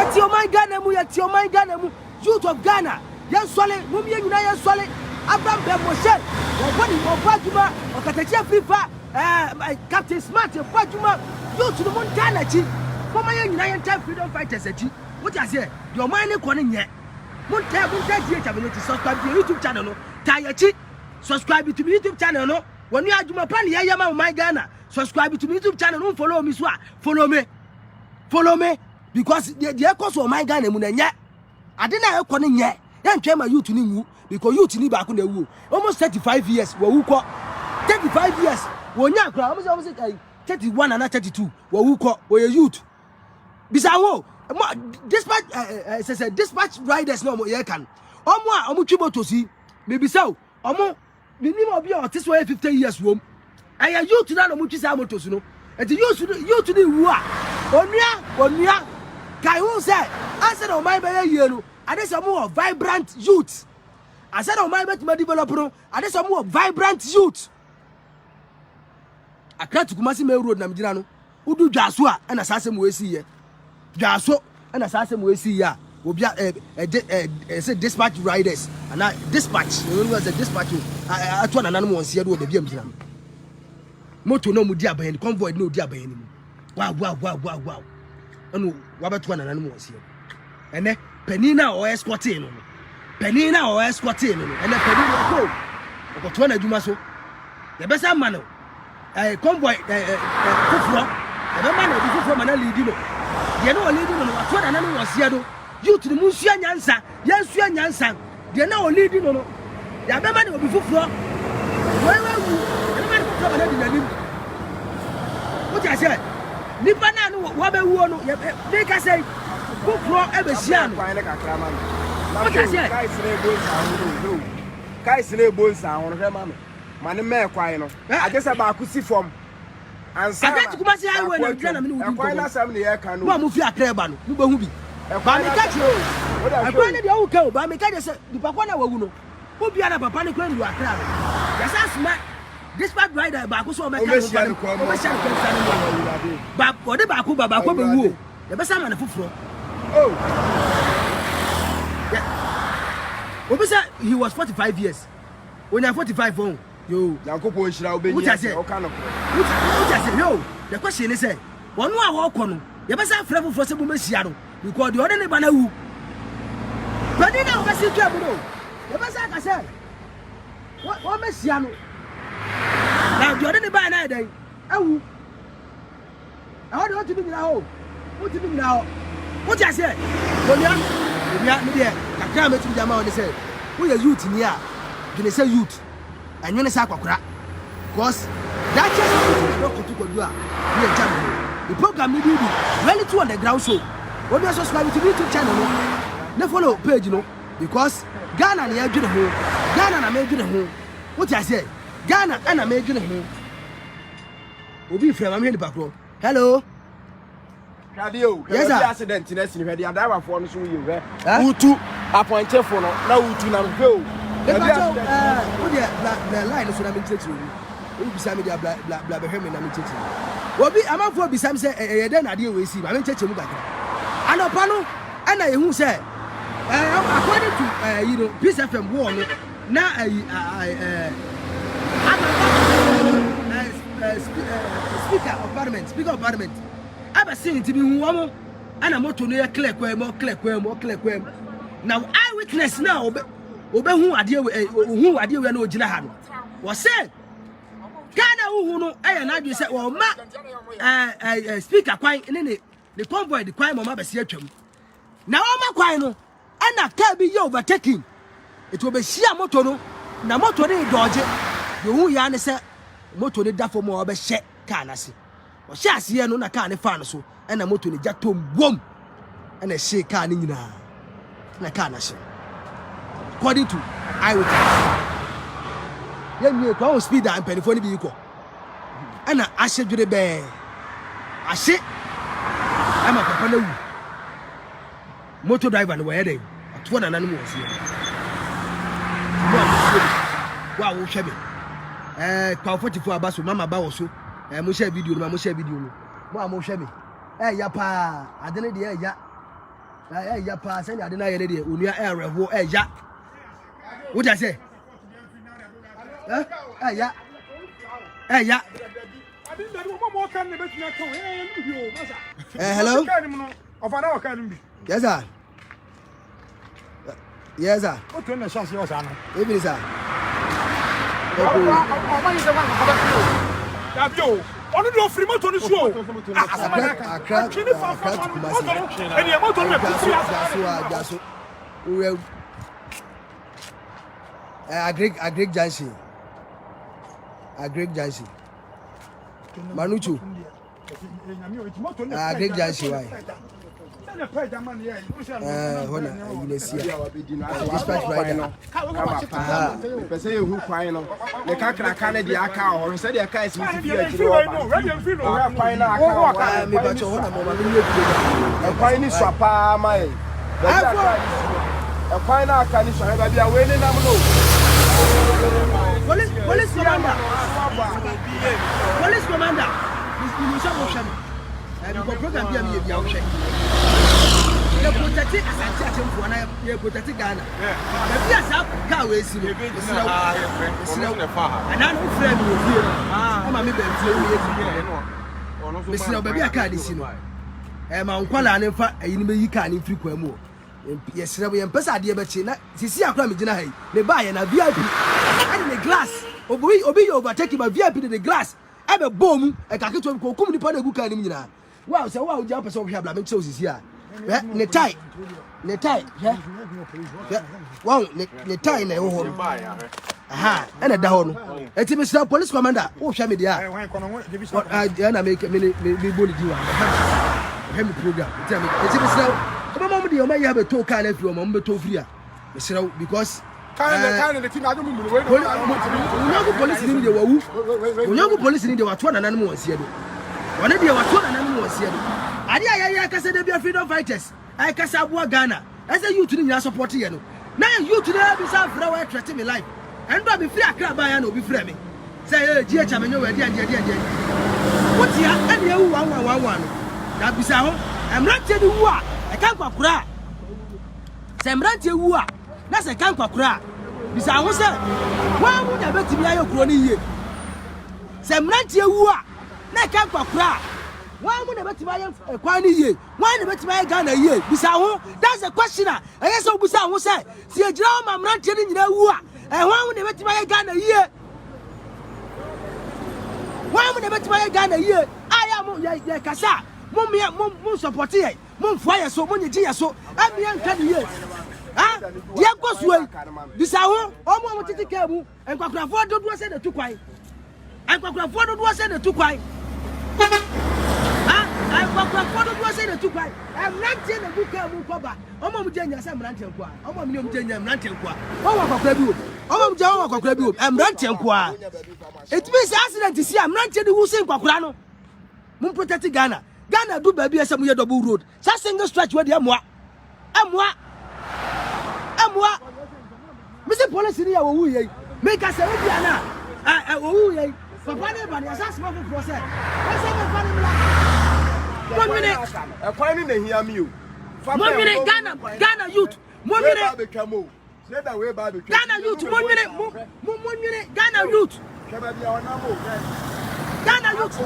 eti o man Ghana mu yeti o man Ghana mu youth of Ghana yen sole mum ye nyina yen sole Abraham Bemoshe wobody obaduma okatachi frifa Captain Smart obaduma youth no mon Ghana chi mama ye nyina yen time freedom fighters achi what you say your man ne ko ne nye mon Tvgh subscribe to YouTube channel no tayachi subscribe to my YouTube channel no wonu aduma pa ne ye ma my Ghana subscribe to my YouTube channel no follow me so follow me because the cause of my Ghana mu na nya ade na e ko ne nya yan twa ma youth ni wu because youth ni ba ko na wu almost 35 years wo wu ko 35 years wo nya akra almost 31 and 32 wo wu ko wo ye youth bisa wo dispatch riders no mo ye kan omo a omo twi moto si me bisa wo omo ni mo bi o tis wo 50 years wo aya youth na no mo twi sa moto su no enti youth ni wu a onua kai who say answer on my be ye no ade some more vibrant youth I said on my bet me develop no ade some more vibrant youth akra tukumasi me road na mjira no udu dwaso a na sase mo esi ye dwaso na sase mo esi ya obi say dispatch riders and dispatch when was the dispatch atu na nanom won se do obi am jira moto no mu di aban convoy no di aban ni wow anu wabetu na nanom won se ene penina o escorting no ene penina ko okoto na adwuma so the best man no convoy kufro the man no kufro man na lead no de na o lead no wato na nanom won se do youth ni munsua nyansa yansua nyansa de na o lead no ya be man no bi fufro wewu ene man kufro man na di nanim o ja se nipa na no wo be wu no ye dey ka say kufro ebesia no what I say kai sine bonsa hono hwe ma no mane me kwai no agese ba ku si form ansa I get kuma say I we na na me no udi kwai na sam ne ye kan no wa mu fi akra ba no mu ba hu bi ba me ka che o kwai na de o ka o ba me ka de say di papa na wawu no o bia na papa ne kwai ndu akra no ya sa sma dispatch rider ba ku so me ka no o be share kwai no ba o de ba ku be wu o ya be sa ma na fufuro Obisa he was 45 years. When you're 45 on yo Yankopon shira obeni o kan no. What say yo the question is say one wa wo ko no ye be say frɛ foforo se bu mesia no because the other neighbor na wu. But then na obesi twa bu no. Ye be say ka say what mesia no. Now the other neighbor na dey awu. How do you want to be now? What to be now? What you say? Me dey kakra me tumi jama on say we are youth ni a gene say youth anwene say akwakwara because that just no kutu a we jam the program me do really to on the ground show when you subscribe to YouTube channel no follow page no because Ghana na adwene ho Ghana na me adwene ho what you say Ghana na me adwene ho obi frɛ am here nipa kro hello Radio, yes, accident in us in the driver for us. Utu appointed for now to now go. The line is what I'm interested in. Beside me, blah, Herman, I'm interested in. Well, I'm out for beside say, then I deal with see. I'm interested in that. And a panel, and I who said, according to Peace FM warn now, Speaker of Parliament. I've seen it to be one and I'm to near clear quem. Now, eyewitness now, obey who I deal with no Jinahan. Was said, Ghana who know, and I just said, well, ma, speaker quite in it, the convoy, the crime of Mabas Yetrum. Now, I'm a quino, and I can't be overtaking. It will be sheer motono, Namoto dodge. who yan say moto ni da for mo be hye car na se o hye ase no na car ne fa no so e na moto ni jatom bom e na hye car ni nyina na car na hye according to eyewitness ye kwa speed and penifo ni bi ko e na ahye dwere be ahye ama papa na wu motor driver no where dey atwo na nanim wo sie wa wo hwe be kwa 44 abaso mama ba wo so mo share video no mo share video no mo hwe me ya pa adene de ya pa se ni adene ya de onua reho ya what I say ya hello yes sir yes sir what you na chance you say no even sir onu do free motor ni so akra eni motor na kusia jaso we agree junction Manuchu agree junction why hona inesia dispatch rider pese ye hu kwan no le kakra ka ne de aka ho se de ka esi ti fi akiri wa ba kwan na aka me ba cho hona mo ma me ye kwan ni swapa mai kwan na aka ni so he ba bia we ni nam no police commander you show mo shame because program bia me bia wo hwe ye protect asante atemfo na ye protect Ghana ba bia sa ka we si no ana no frame wo fie no ma me ba fie wo ye fie me si no ba bia ka de si no ma nkwala ne fa ayi ne meyi ka ne firi kwa mu yes na ye mpesa de be chi na sisi akra me gina hai me ba ye na VIP and the glass obi you overtake my VIP the glass e be bom e ka keto ko kum ni pa na gu ka ni nyina wow say wow je apesa wo hwe abla me che osisi a ne tie wow ne tie na wo ho aha e na da ho no e ti me sra police commander wo hwe me dia na me boli diwa he me program e ti me sra mama de o ma ya be to ka na firi o ma be to firi a me sra because kind the team adu mu we unyago police ni de wawu unyago police ni de wato na nanem wonsie do one de wato na nanem wonsie do ade ayaya kase de bia freedom fighters ai kase aboa Ghana ese youth ni nya support ye no na youth na bi sa fra we threaten me life and do be free akra ba ya na obi frɛ me say GH amenyo we de what ya ene ewu 1111 no da bi sa ho emrante de wu a e kan kwakura say emrante wu a na se kan kwakura bisa ho se wa mu da betimi ayo kuro ni yie se mrantie wu a na kan kwakura wa mu da betimi ayo kwa ni yie wa na betimi ayo Ghana yie bisa ho that's the question a yes so bisa ho se si egira ma mrantie ni nyina wu a wa mu da betimi ayo Ghana yie wa mu da betimi ayo Ghana yie aya mu ye kasa mu support ye mu mfua ye so mu nyi ye so amia nka ni yie dia gosue bisa ho omo titi kebu enkwakрафo dodo se de tukwan enkwakрафo dodo se de tukwan enkwakрафo dodo se de tukwan emrante na buka mu koba omo mjenya se emrante nko a omo mi mjenya emrante nko a owo kwakra bi o omo mjenya owo kwakra bi o emrante nko a it means accident si emrante de hu se nkwakra no mu protect Ghana do baby ese mu ye double road sa single stretch we de amoa Mr. Police ni ya wo ye make us obi ana wo ye papa ne ba ne asase ma fo se ese me fa ne mla 1 minute e kwa ni na hia mi o 1 minute Ghana youth 1 minute Ghana youth 1 minute 1 minute Ghana youth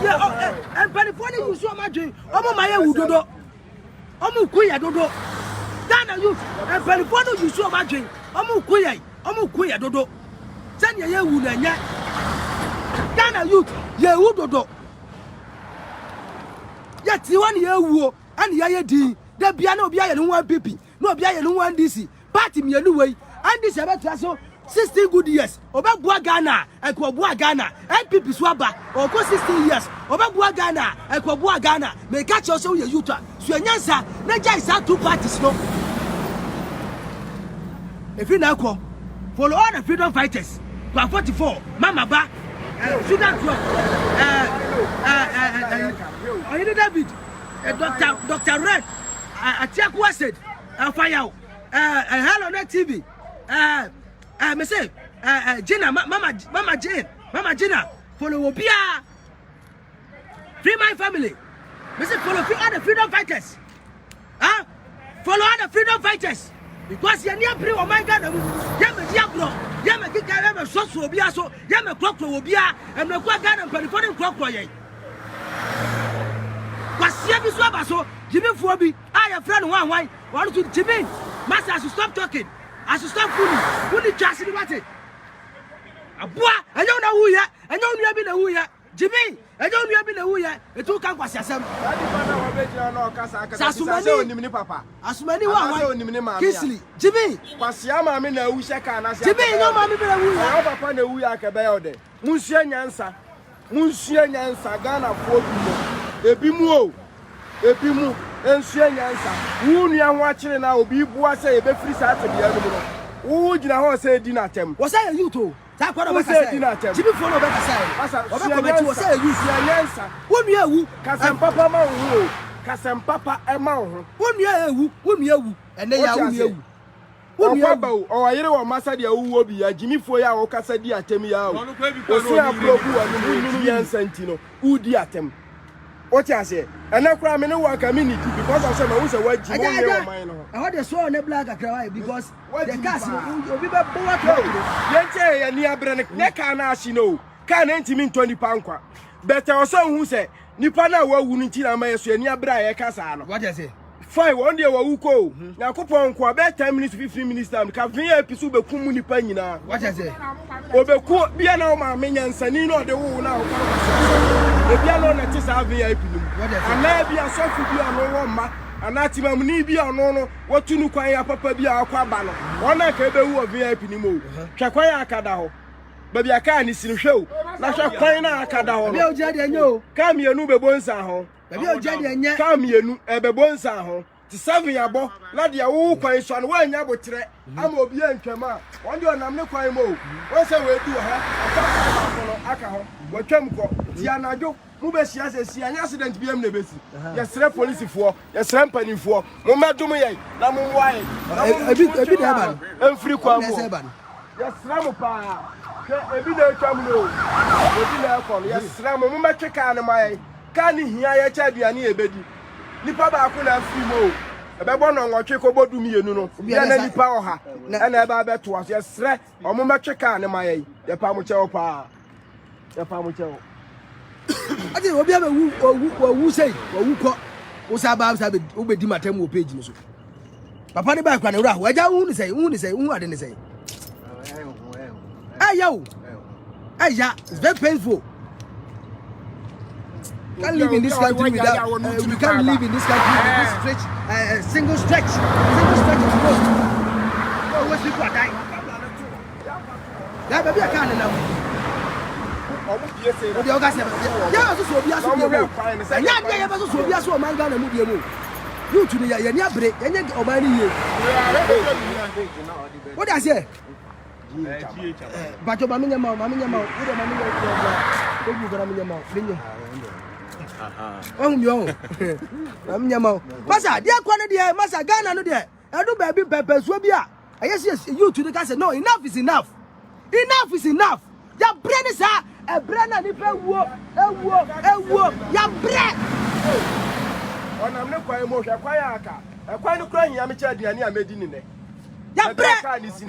yeah and California you so ma dwen omo ma ye wudodo omo kuya dodo Ghana youth and California you so ma dwen omo kuya dodo sanya ye wu na nya Ghana youth ye wu dodo ya ti wan ye wu ani ye din da bia na obi aye no 1 pp na obi aye no 1 DC party mienu wei and this ebe tra so 16 good years obabua Ghana ekobua Ghana MPP swaba oko 16 years obabua Ghana ekobua Ghana me catch you so ye youth so enyansa na jai sa two parties no if you now call follow all the freedom fighters 44 mama ba Sudan drop David Dr. Red Atiaku said fire hello net TV me say Gina Mama Gina follow Obia free my family me say follow all the freedom fighters follow all the freedom fighters because you near pre my God ya me diablo ya me kika ya me so Obia so ya me krokro Obia and me kwa Ghana peripheral krokro ye kwasia bi so abaso Jimmy Fobi your friend one to Jimmy master I should stop talking I should stop fooling just in what it abua I don't know who ya I don't know be the who ya Jimmy I don't know be the who ya e to kan kwasia sem Asumani papa Asumani wa Kisli Jimmy kwasia ma me na wu sheka na Jimmy no ma me be the who ya papa na wu ya ka be ode munsua nyansa Ghana fo bi mo ebi mu ensua nyansa wu nua ho akire na obi bua se e be free sa atebia no no wu gina ho se di na tem wo say you to ta kwa no be ka di na tem Jimmy fo no be ka say asa obe comment wo say you nyansa wo nua ewu kasem papa ma wo kasem papa e ma wo wo nua ewu ene ya wo nua ewu wo nua ba o yire wo masa de wu obi ya Jimmy fo ya wo kasa di atem ya o si abrobu wa no nyansa ntino u di atem what you say? And I cry me no work community because of some who say what you want. I want the so on black cry because the cast will be back. Yenche ya near Brennick, Nekana Shino, can enti 20 pound. Better or some who say Nipana wouldn't tell my so near Bria Casano. What I say? 5 1 day wuko. Na kupon kwa be 10 minutes 15 minutes time. Ka via episode be kumu ni panyina. What I say? Obeku bia na ma menyansa ni no de wo na ebia no na ti sa VIP nim ana bia so fu bia no wo ma ana ti mam ni bia no no wotunu kwan ya papa bia akwa ba no wona ka ebe wu VIP nim o hwe kwan akada ho ba bia ka ni sin hwe o na hwe kwan na akada ho bia oja de enye o ka mienu be bonsa ho bia oja de enye ka mienu ebe bonsa ho ti 7 yabo na de wo kwan so no wanya botre ama obi antwama won de onam ne kwan mo wo se we du ha aka ho watwam ko ti anajo mu be sia se sia nya accident bi am na besi yesre police fo yesre mpani fo mo medum ye na mo wae ebi da ban emfiri kwa mo yesre mo pa ebi da twam no ebi na ko yesre mo metweka ne mai ka ni hia ye cha aduane ebedi nipa ba ko na firi mo ebe bo no nwotwe ko bodum yenu no ya na nipa oha na ebe abeto aso yesre o mo metweka ne mai ye pa mo che o pa ya pa mo che o ati obi aba wu sei wu ko wo sa ba sa be obedi matam wo page no so papa ne ba kwa ne wura ho aja hu ni sei hu ade ni sei ayo it's very painful. Can't live in this country without we can't live in this country with this stretch single stretch of road. No where people are dying. Yeah, baby I can't now. Odi oga se ya so obi aso bi mo ya de ya so obi aso o manga na mu bi mo you tu ni ya ni abre ya nye o ma ni ye what I say bacho ba minya ma wo de ma minya ko bu gara minya ma minya mi o ma minya ma masa dia kwa ne dia masa Ghana no dia edu ba bi pepe so bi a yes you tu ni ka say no enough is enough ya brain is a brain na ni pe wo ewo ya brain ona me kwa mo hwe kwa ya aka e kwa ni kura hia me cha aduane a medi ni ne ya brain is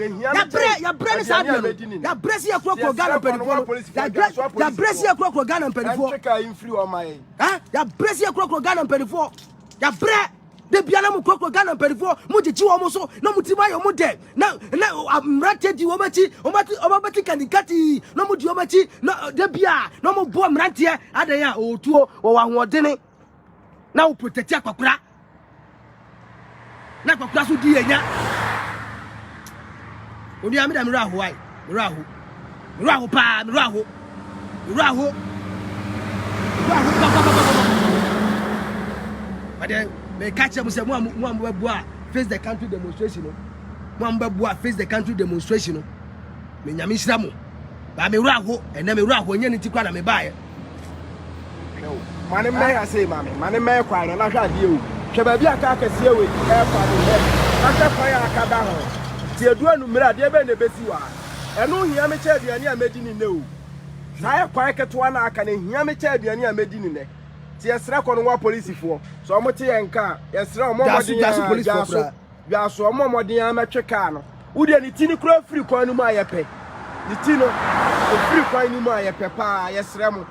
aduane ya brain si ekro Ghana perifo ya brain si ekro Ghana perifo cheka infri o mai ya brain si ekro Ghana perifo ya brain de bia na mu kokro Ghana perifo mu jichi wo mo so na mu ti ba yo mu de na mrante di wo machi o bati kanikati na mu di wo machi na de bia na mu bo mrante adan ya o tuo wo wa hoodene na wo protect akokura na akokura so di enya oni amida mira hoai Miraho pa, Miraho. But then they catch them say one face the country demonstration. One face the country demonstration. Me nyame hira mo. Ba me Miraho, and na me Miraho nya ni ti kwa na me bae. Mane me ya say mame, mane me kwa na hwa de o. Hwe ba bia ka akase we e kwa de he. Na hwe kwa ya aka da ho. Ti edu anu mira de be na besi wa. Eno hia me che aduane a medi ni ne o. Na e kwa ketewa na aka na hia me che aduane a medi ni ne. Ti esra ko no wa police fo. So omo te yenka, esra omo modin ya police fo. Bia so omo modin ya metwe ka no. Wo de ni ti ni kura free kwa nu ma yepe. Ni ti no, o free kwa ni ma yepe pa yesra mo.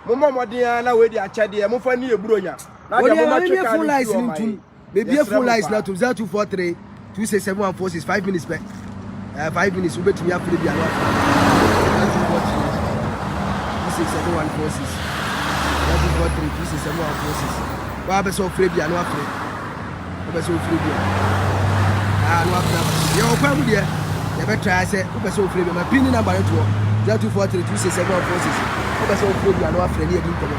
Momo modin na we di achade mo fa ni eburonya. Na de mo ma twe ka ni full maybe a full lies now to 0243 267 5 minutes back. 5 minutes we bet me after the bia. 267 267 wa be so free bia no afre. Wa be so free bia. No afre. Ye o kwa mu de. Ye be try say we be so free bia. My pin number to 0243 267 we be so free bia no afre ni e din komo.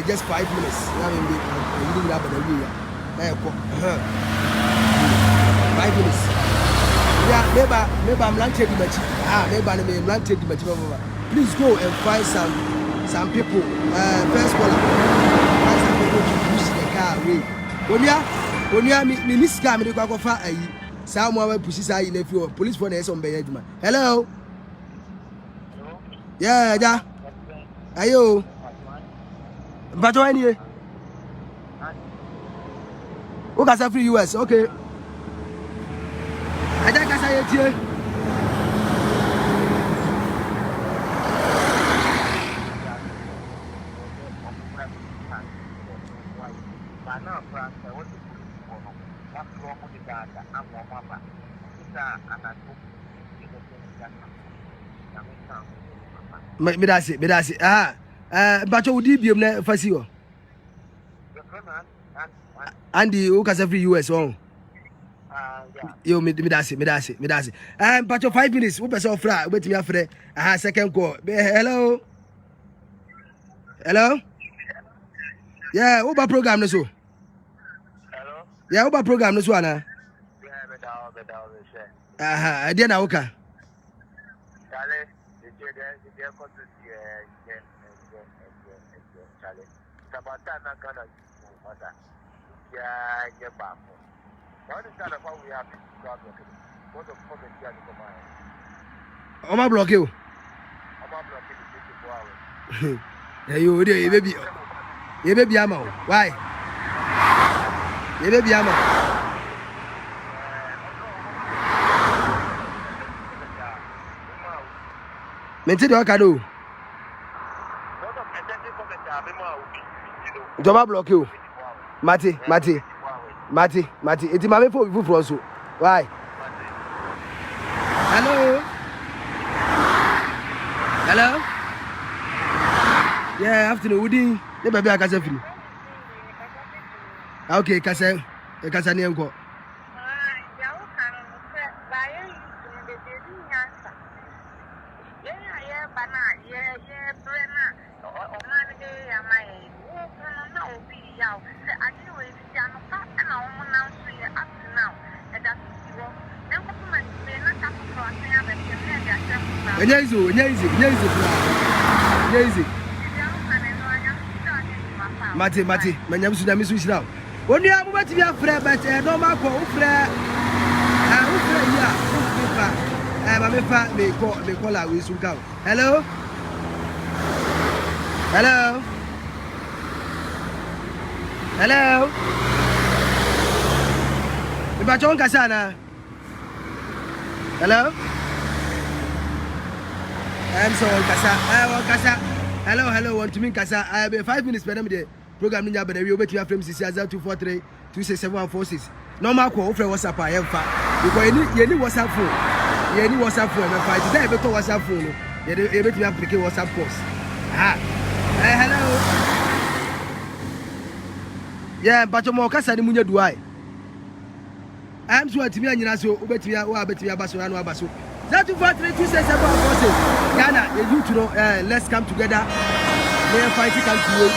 Just 5 minutes. Now I'm reading up the way. 5 minutes. Yeah, maybe I'm landed the match. Maybe I'm landed the match. Please go and find some people. First of all, find some people to push the car away. When you miss car, me go for someone pushes I in a few police for the some bejuma. Hello. Yeah. Ayo. But why here? Who can free US? Okay. I think I say it here. Me that's it. But you did be na fasi o. Andy who can free US on. Yo me that's it. But you 5 minutes we person offer wait me after second call. Hello. Yeah, who ba program no so? Hello. Yeah, who ba program no so ana? Yeah, I dey na oka. Oma block you. Yeah, you baby ama. Why? You baby ama. Mente de waka do. Joma block you. Mati. Eti mame for people from so. Why? Hello? Yeah, afternoon. Woody. The baby I kasa free. Okay, kasa ni enko. Easy. Mate, manyam su na mi su shira. Oni amu bati bia frɛ but no ma ko wo frɛ ya wo fa ma me fa me call la we su ka. Hello. Iba chon kasa na. Hello. I'm so kasa. Hello, want to mean kasa. I have 5 minutes for them the program ninja but we over to your frame 243 267 normal call for WhatsApp I am fa because you need WhatsApp phone. You need WhatsApp phone and fight today better WhatsApp phone. You able to apply WhatsApp course. Hello. Yeah, but you more kasa ni munya duai. I'm so at me anyina so obetimi abaso anu abaso 0243267146. Ghana, you to know, let's come together. May fight it come to you.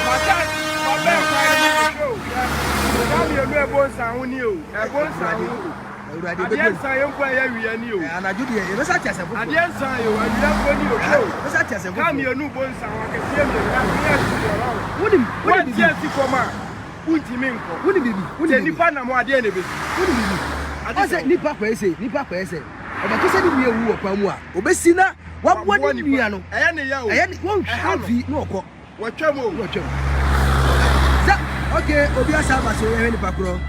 Nipa kwese obako se ni ewu okwamu a obesi na wabwa ni nua no eye ni won havi no okọ watwam okay obi asaba so ye ni pakro.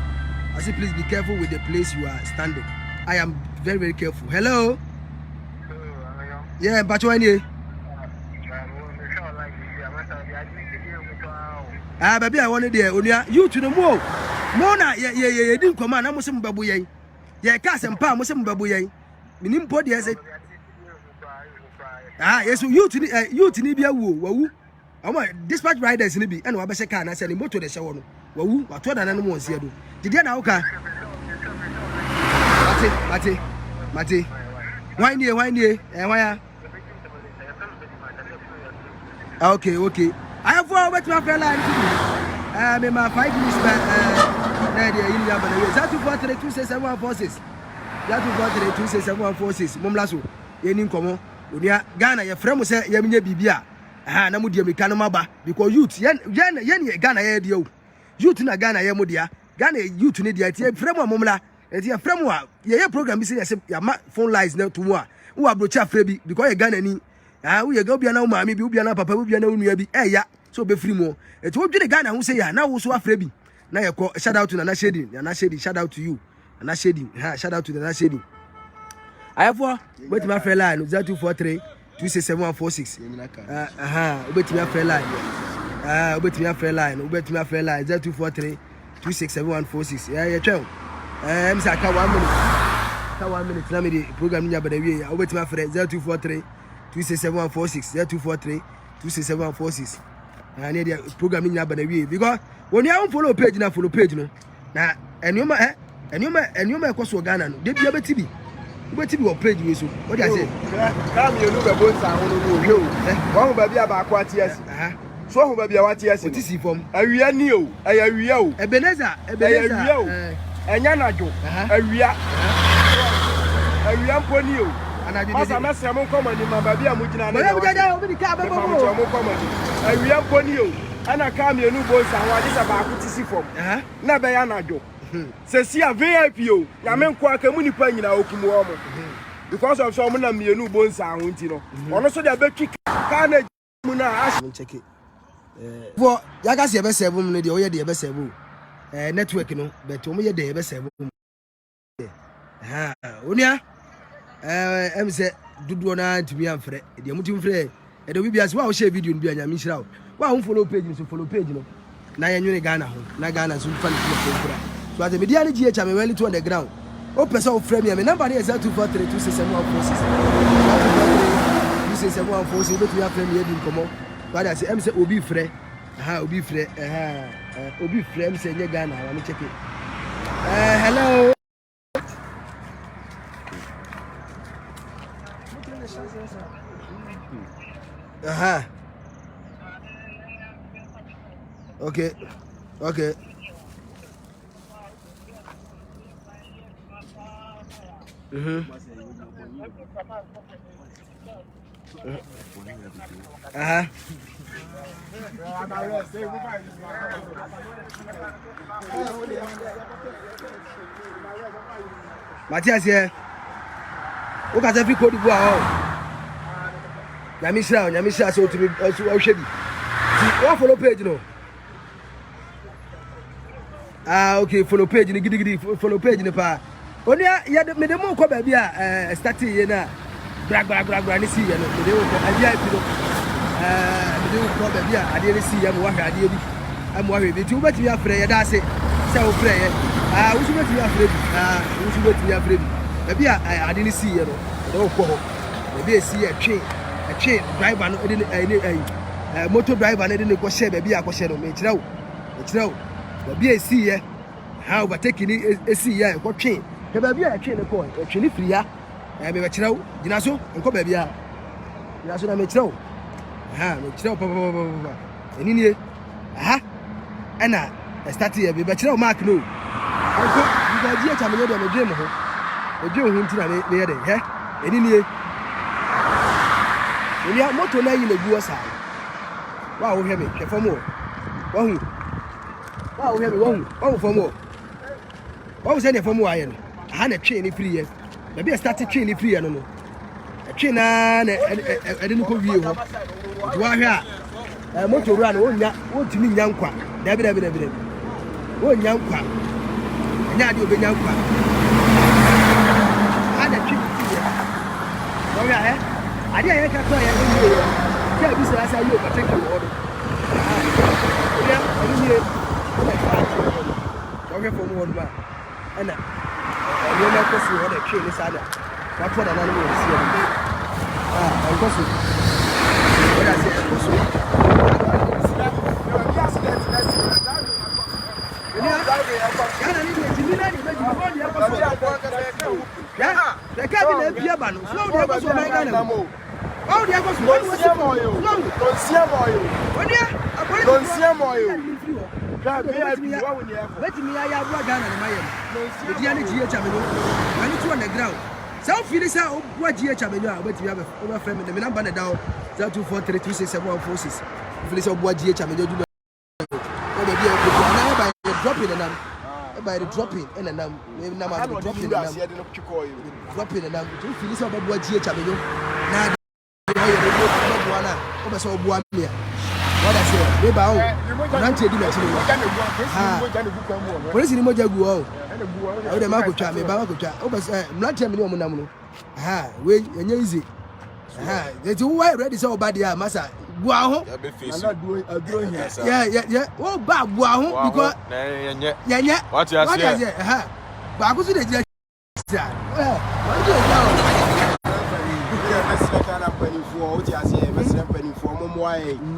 I say please be careful with the place you are standing. I am very very careful. Hello. Yeah, bacho any. Baby I want there onua you to the mo na ye di nkoma na mo se mbabo yen. Ye ka se mpa mo se mbabo yen. Minim po de say yes youth ni bia wawu omo dispatch riders ni bi ena wa be se car na se ni motor de shewo no wawu wato da na no mo nsie do dide na woka mate why nie why ya okay I have for bet my friend line me my 5 minutes na de yin ya bana we 0243267146 0243267146 momla so ye ni nkomo onia Ghana ye frem se ye menye bibia na mu de America no maba because youth ye Ghana ye de youth na Ghana ye mu dia Ghana youth ni dia tie frem momla tie frem wa ye program bi se ya ma phone lines na to mu a wo abrocha frebi because ye Ghana ni wo ye ga bia na wo maami bi wo bia na papa wo bia na wo nua bi ya so be free mo eti wo dwene Ghana ho se ya na wo so afrebi na ye ko shout out to Nana Shedi shout out to you Nana Shedi shout out to Nana Shedi ayefo wait my friend line 0243 26746 wait my friend line wait my friend line 0243 26746 yeah tell em say ka 1 minute na me the program nya bada wie wait my friend 0243 26746 0243 26746 and the program nya bada wie because when you follow page no na enuma ekoso Ghana no de bia betibi o page we so what you say come you no be bonsa ho no o won ba bia ba kwa tiasi so ho ba bia wa tiasi otisi form awia ni o awia o Ebenezer enya najo awia mponi o asa mese mo komani ma ba bia mo gina na obi ka bebo mo komani awia mponi o ana ka me nu bonsa ho ade sa ba akutisi form na be ya najo sesi a VIP o ya me nko aka mu nipa nyina okumu o mo because of so mo na mienu bonsa ho nti no ono so de abetwi ka na mu na check it for ya ga se be sebo mu no de o ye de be sebo network no but o mo ye de be sebo onia em se dudu na ntumi amfre de mutim frɛ e de bibia se wa o share video no bia nya mi hira wa ho follow page no na ye nwene Ghana ho na Ghana so fa ni kura so ate media ni GH am well to on the ground o person of frame me number is 0243267146 betu ya frame ye di nkomo but I say em say obi frɛ obi frɛ em say nye Ghana wa me check it hello okay Matthias here. O ka se fi code bu a o. Nyamisha so to be o shebi. What follow page no? Okay, follow page ni gidi follow page ni pa. Oni ya me dem ko ba bia start ye na bra ni si ye no. Me dem ko VIP no. Me dem ko ba bia ade ni si ye mo wa hwa ade bi. Am wa hwe bi ti wo beti afre ye da se. Se wo frɛ ye. Wo su beti afre bi. Wo su beti afre bi. Ba bia ade ni si ye no. Do ko ho. Ba bia si ye twe driver no motor driver no de ko share ba bia ko share no me kire wo. Ba bia si ye. How overtaking esi ye ko twe. Ke ba bia twe ne ko. Twe ni free ya. me bekyerɛw gina so enko ba bia gina so na me kyerɛw me kyerɛw papa eni nie ɛna start here be bekyerɛw mark no enko bigaji echa me de me dwem ho hu ntina me yede eni nie eni moto na yi na gu osa wa wo hwe me hwe fam o wa hu wa wo hwe me wa hu fam o wa wo se ne fam wa ye no na twe ni free ye na be start twe ni free ye no twe na ede ni ko wie ho wa hwe a moto ru ana wo timi nya nkwa dabi wo nya nkwa nya de obenya nkwa na twe free ye wo hwe ade aye ka to ye ni ye ya bi sa sa yo protect you all ya ni ye wo hwe fo mo ma ana yo na ko si wo de twe ni sada wa to da na ni wo si ya an ko si wo da si ko so ya na ni de ti ni na ni be ji wo ni ko so ya de ka bi na bia ba no so wo de ko so na ga na oh dia go so don't see moyo don't see moyo ka be ya bi wa woni e beti mi ya bua Ghana na maye no dia ni GH ameno ani to on the ground so feel say bua GH ameno a beti mi aba over frame me number na down 0243267146 feel say bua GH ameno du o be dia ko na by dropping na by the dropping and na ma dropping na dropping na to feel say bua GH ameno na oba so obu amia wada se we ba o ranche di na chiri police ni moja gu o o de makotwa me ba makotwa oba se mlanche me ni omunam no we enye easy they why ready say oba dia masa bua ho yeah o ba bua ho because yenye what you say ba ko so de jira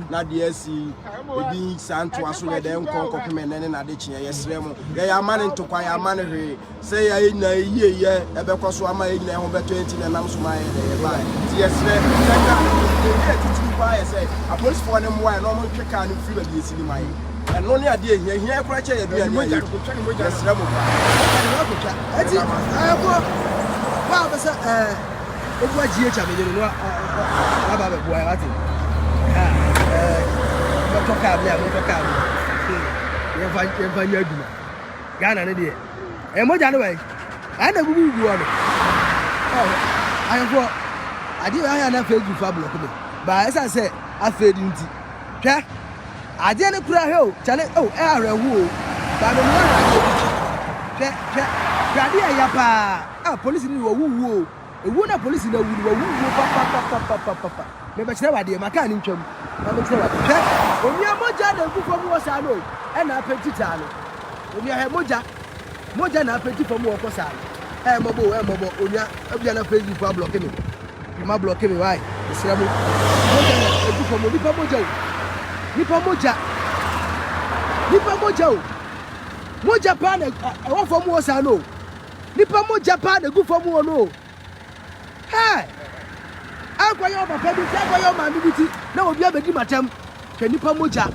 na de asi ebi santo aso ne de nko kokemene na de kye yesre mu ya amane ntokwa ya amane hwe say ya na yiye ebekoso ama yina ho be 20 na nam so ma ye de ba ti yesre seka de titi kwa ye say a police for ne mo ya no mo tweka ne fi ba de esi ni mai eno ne ade ehia ekura che ya bia ni yesre mu eti ayako wa ba sa obu agie cha me no aba be boy ati motoka bia ye fa nya duma Ghana ne de moja ne wai na gugu o no ayefo ade wa ya na Facebook fa block me ba esa se afedi nti hwe ade ne kura he o chale ahrehu o ba me no hwe ade ya pa police ni wo wu ewu na police na wu papa me be kire wade maka ni ntwam na me kire wade omia moja na gu fam wo sa no e na apetita no omia he moja na apeti fam wo ko sa no mobo omia abia na Facebook fa block me ma block me why isira mo moja na gu fam nipa moja moja pa na wo fam wo sa no nipa moja pa na gu fam wo no akwayo papa bi akwayo ma mi biti na obi abedi matam hwe nipa moja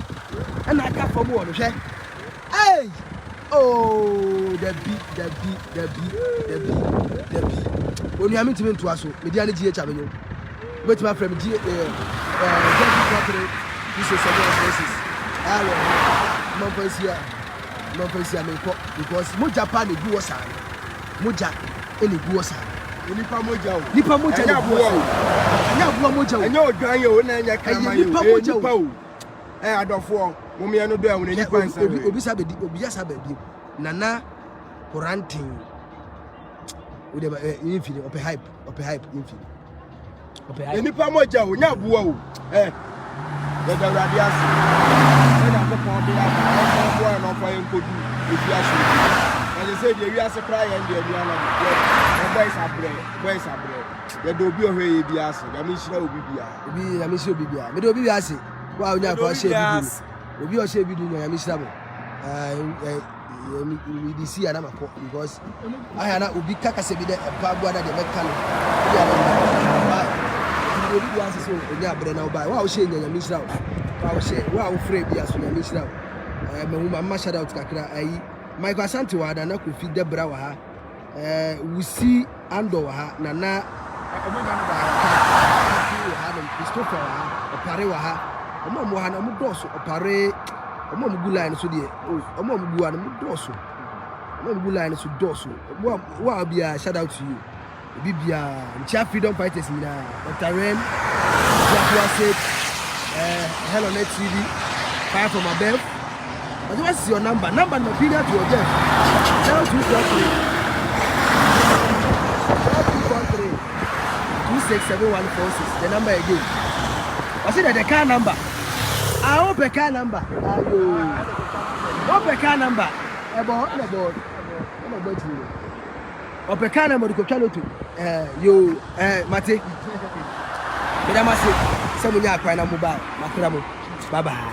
na aka fam wo no hwe the oni ami timi nto aso me dia ne GH amenyo beti ma frame GH Mampansia me ko because moja pa ne gu osa moja ene gu osa nipa moja nya bua moja nya odwan ye o na nya kama ye nipa o adofo mo me no do a woni nipa nsa obi sa bedi nana quarantine we dey infini ope hype infini ope hype nipa moja o nya bua o the radius na ko pon bi a boy no fa enkodu efi aso and they say the we as cry and the aduana boys abre the do bi ohwe bi ase na me shira obi bia me do obi bia ase wa onya ko share video obi o share video no ya me shira mo we dey see anama call because I had obi kaka se bi de ba gwa da de meka no ya na we dey answer so onya abre na oba wa o she nyanya mishra wa o free bi aso nyanya mishra ma shout out kakra ayi Michael Asante wa da na ko fi debra wa ha we see ando wa ha na Christopher wa ha opare wa ha omo ha na mo doso opare omo mu line so de omo mu gua na mo doso omo mu line so doso wa bia shout out to you bibia ncha freedom fighters ni na Dr. Jaguar said hello net TV fire from above. But what's your number no period to your death 0243 267146 the number again. I said that the car number. I hope a car number. Hope a car number. About. Hope a car number to control to you, Mate. Madam, I say, someone ya crying mobile. Bye bye.